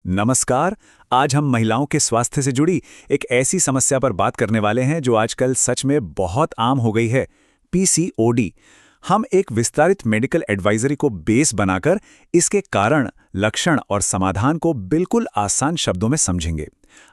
नमस्कार। आज हम महिलाओं के स्वास्थ्य से जुड़ी एक ऐसी समस्या पर बात करने वाले हैं जो आजकल सच में बहुत आम हो गई है, पीसीओडी। हम एक विस्तारित मेडिकल एडवाइजरी को बेस बनाकर इसके कारण, लक्षण और समाधान को बिल्कुल आसान शब्दों में समझेंगे।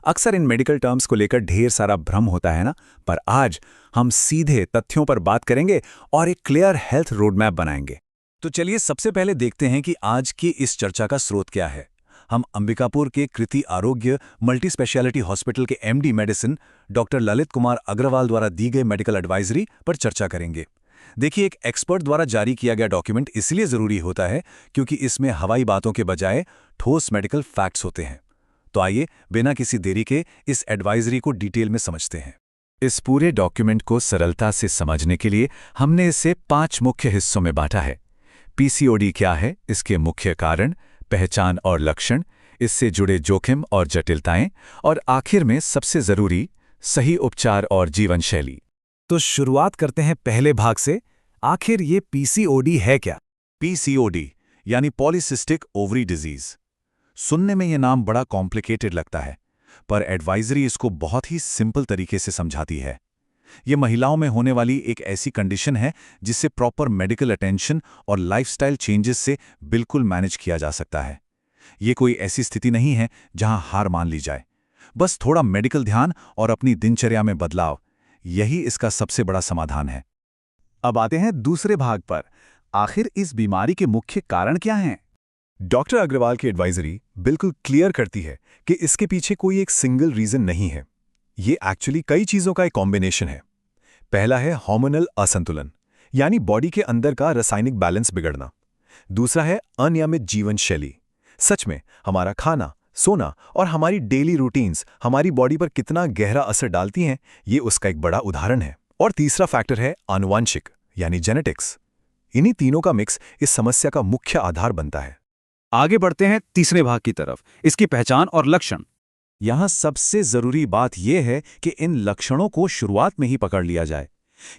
अक्सर इन मेडिकल टर्म्स को लेकर ढेर सारा भ्रम होता है ना, पर आज हम सीधे तथ्यों पर बात करेंगे और एक क्लियर हेल्थ रोडमैप बनाएंगे। तो चलिए सबसे पहले देखते हैं कि आज की इस चर्चा का स्रोत क्या है। हम अंबिकापुर के Kriti Arogya multi speciality hospital के MD medicine doctor Lalit Kumar Agarwal द्वारा दी गई मेडिकल एडवाइजरी पर चर्चा करेंगे। देखिए, एक एक्सपर्ट द्वारा जारी किया गया डॉक्यूमेंट इसलिए ज़रूरी होता है क्योंकि इसमें हवाई बातों के बजाय ठोस मेडिकल फैक्ट्स होते हैं। तो आइए बिना किसी देरी के इस एडवाइजरी को डिटेल में समझते हैं। इस पूरे डॉक्यूमेंट को सरलता से समझने के लिए हमने इसे 5 मुख्य हिस्सों में बांटा है। पीसीओडी क्या है, इसके मुख्य कारण, पहचान और लक्षण, इससे जुड़े जोखिम और जटिलताएं, और आखिर में सबसे जरूरी, सही उपचार और जीवन शैली। तो शुरुआत करते हैं पहले भाग से। आखिर ये पीसीओडी है क्या? पीसीओडी यानी पॉलीसिस्टिक ओवरी डिजीज। सुनने में ये नाम बड़ा कॉम्प्लिकेटेड लगता है, पर एडवाइजरी इसको बहुत ही सिंपल तरीके से समझाती है। ये महिलाओं में होने वाली एक ऐसी कंडीशन है जिसे प्रॉपर मेडिकल अटेंशन और लाइफस्टाइल चेंजेस से बिल्कुल मैनेज किया जा सकता है। ये कोई ऐसी स्थिति नहीं है जहां हार मान ली जाए। बस थोड़ा मेडिकल ध्यान और अपनी दिनचर्या में बदलाव, यही इसका सबसे बड़ा समाधान है। अब आते हैं दूसरे भाग पर। आखिर इस बीमारी के मुख्य कारण क्या हैं? डॉक्टर अग्रवाल की एडवाइजरी बिल्कुल क्लियर करती है कि इसके पीछे कोई एक सिंगल रीजन नहीं है। ये एक्चुअली कई चीजों का एक कॉम्बिनेशन है। पहला है हार्मोनल असंतुलन, यानी बॉडी के अंदर का रासायनिक बैलेंस बिगड़ना। दूसरा है अनियमित जीवन शैली। सच में हमारा खाना, सोना और हमारी डेली रूटीन्स हमारी बॉडी पर कितना गहरा असर डालती हैं, ये उसका एक बड़ा उदाहरण है। और तीसरा फैक्टर है आनुवांशिक, यानी जेनेटिक्स। इन्हीं तीनों का मिक्स इस समस्या का मुख्य आधार बनता है। आगे बढ़ते हैं तीसरे भाग की तरफ, इसकी पहचान और लक्षण। यहाँ सबसे जरूरी बात यह है कि इन लक्षणों को शुरुआत में ही पकड़ लिया जाए।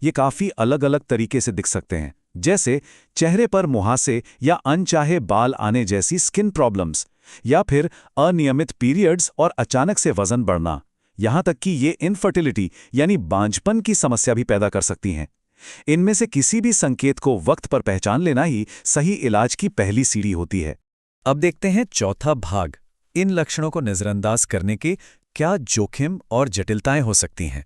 ये काफी अलग अलग तरीके से दिख सकते हैं, जैसे चेहरे पर मुहासे या अनचाहे बाल आने जैसी स्किन प्रॉब्लम्स, या फिर अनियमित पीरियड्स और अचानक से वजन बढ़ना। यहाँ तक कि ये इनफर्टिलिटी यानी बांझपन की समस्या भी पैदा कर सकती हैं। इनमें से किसी भी संकेत को वक्त पर पहचान लेना ही सही इलाज की पहली सीढ़ी होती है। अब देखते हैं चौथा भाग, इन लक्षणों को नजरअंदाज करने के क्या जोखिम और जटिलताएं हो सकती हैं।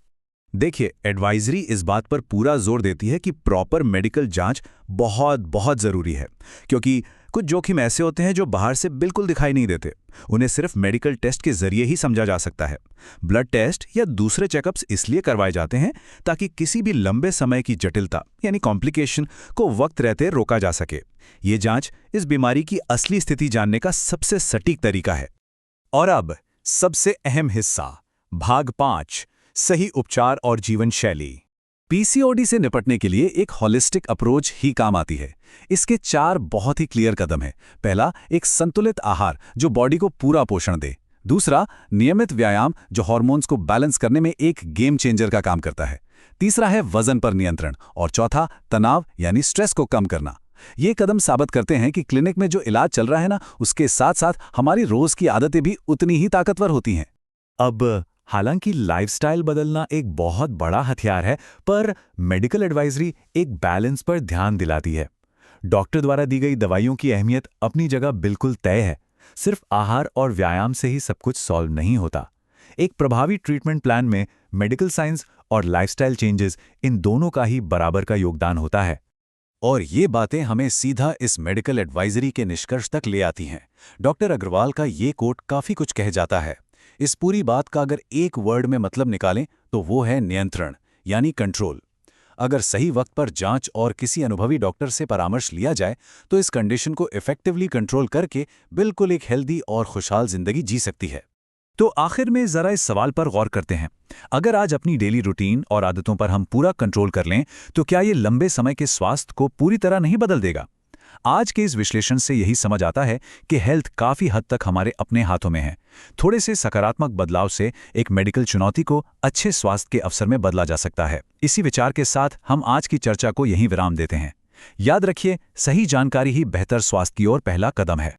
देखिए, एडवाइजरी इस बात पर पूरा जोर देती है कि प्रॉपर मेडिकल जांच बहुत जरूरी है, क्योंकि कुछ जोखिम ऐसे होते हैं जो बाहर से बिल्कुल दिखाई नहीं देते। उन्हें सिर्फ मेडिकल टेस्ट के जरिए ही समझा जा सकता है। ब्लड टेस्ट या दूसरे चेकअप्स इसलिए करवाए जाते हैं ताकि किसी भी लंबे समय की जटिलता यानी कॉम्प्लिकेशन को वक्त रहते रोका जा सके। ये जांच इस बीमारी की असली स्थिति जानने का सबसे सटीक तरीका है। और अब सबसे अहम हिस्सा, भाग 5, सही उपचार और जीवन शैली। पीसीओडी से निपटने के लिए एक होलिस्टिक अप्रोच ही काम आती है। इसके 4 बहुत ही क्लियर कदम हैं। पहला, एक संतुलित आहार जो बॉडी को पूरा पोषण दे। दूसरा, नियमित व्यायाम जो हार्मोन्स को बैलेंस करने में एक गेम चेंजर का काम करता है। तीसरा है वजन पर नियंत्रण, और चौथा, तनाव यानी स्ट्रेस को कम करना। ये कदम साबित करते हैं कि क्लिनिक में जो इलाज चल रहा है ना, उसके साथ साथ हमारी रोज की आदतें भी उतनी ही ताकतवर होती हैं। अब हालांकि लाइफस्टाइल बदलना एक बहुत बड़ा हथियार है, पर मेडिकल एडवाइजरी एक बैलेंस पर ध्यान दिलाती है। डॉक्टर द्वारा दी गई दवाइयों की अहमियत अपनी जगह बिल्कुल तय है। सिर्फ आहार और व्यायाम से ही सब कुछ सॉल्व नहीं होता। एक प्रभावी ट्रीटमेंट प्लान में मेडिकल साइंस और लाइफस्टाइल चेंजेस, इन दोनों का ही बराबर का योगदान होता है। और ये बातें हमें सीधा इस मेडिकल एडवाइजरी के निष्कर्ष तक ले आती हैं। डॉक्टर अग्रवाल का ये कोट काफी कुछ कह जाता है। इस पूरी बात का अगर एक वर्ड में मतलब निकालें तो वो है नियंत्रण, यानी कंट्रोल। अगर सही वक्त पर जांच और किसी अनुभवी डॉक्टर से परामर्श लिया जाए तो इस कंडीशन को इफेक्टिवली कंट्रोल करके बिल्कुल एक हेल्दी और खुशहाल जिंदगी जी सकती है। तो आखिर में जरा इस सवाल पर गौर करते हैं। अगर आज अपनी डेली रूटीन और आदतों पर हम पूरा कंट्रोल कर लें तो क्या ये लंबे समय के स्वास्थ्य को पूरी तरह नहीं बदल देगा? आज के इस विश्लेषण से यही समझ आता है कि हेल्थ काफी हद तक हमारे अपने हाथों में है। थोड़े से सकारात्मक बदलाव से एक मेडिकल चुनौती को अच्छे स्वास्थ्य के अवसर में बदला जा सकता है। इसी विचार के साथ हम आज की चर्चा को यहीं विराम देते हैं। याद रखिए, सही जानकारी ही बेहतर स्वास्थ्य की ओर पहला कदम है।